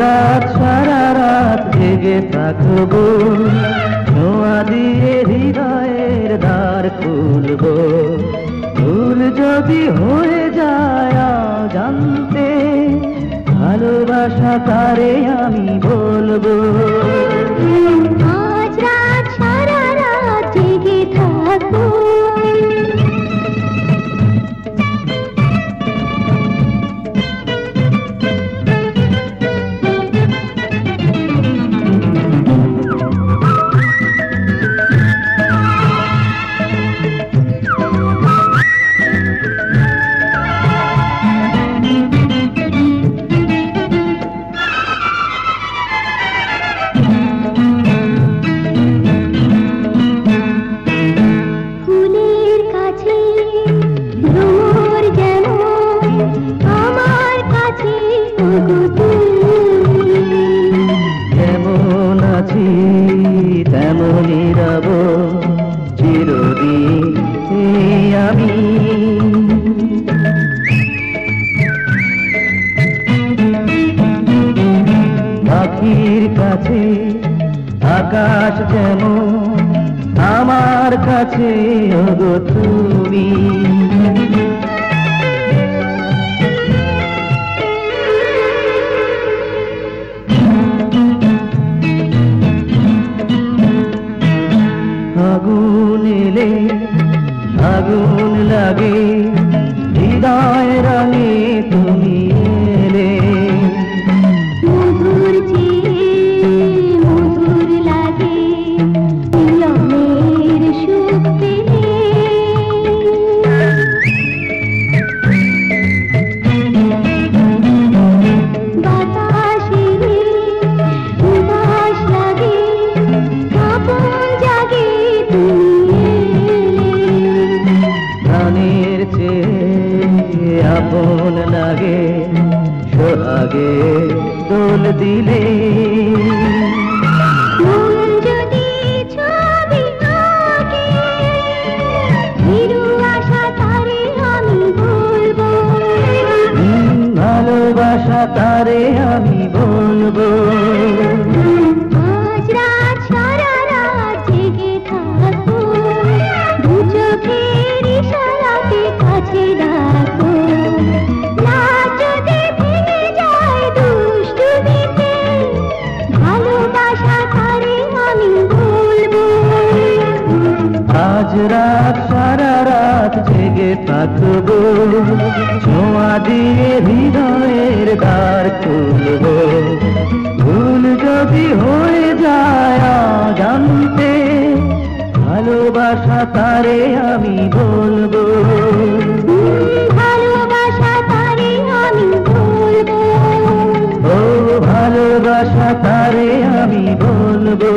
রাত সারা রাত জেগে থাকবো, ছোঁয়া দিয়ে হৃদয়ের দ্বার খুলবো। ভুল যদি হয়ে যায় জানতে, ভালোবাসা তারে আমি বলবো। আজ রাত সারা রাত জেগে থাকবো। যেমন আছি তেমনই রব চিরদিন আমি। পাখির কাছে আকাশ যেমন আমার কাছে ওগো তুমি। আগুন এলে আগুন লাগে, হৃদয় রঙে তুমি এলে। মধুর চেয়ে মধুর লাগে মিলনের সুখ পেলে। বাতাসে উদাস লাগে, আপন জাগে তুমি এলে। প্রাণের চেয়ে আপন লাগে, সোহাগে দোল দিলে। মন যদি ছবি আঁকে, ভীরু আশা তারে আমি বলবো। ভালোবাসা তারে আমি বলবো। আজ রাত সারা রাত জেগে থাকবো, দু চোখের ইশারাতে কাছে ডাকবো। রাত যদি ভেঙে যায় দুষ্টুমিতে, ভালোবাসা তারে আমি বলবো। আজ রাত সারা রাত জেগে থাকবো, ছোঁয়া দিয়ে হৃদয়ের দ্বার খুলবো। ভুল যদি হয়ে যায় জানতে, ভালোবাসা তারে আমি বলবো। ভালোবাসা তারে আমি বলবো। ও ভালোবাসা তারে আমি বলবো।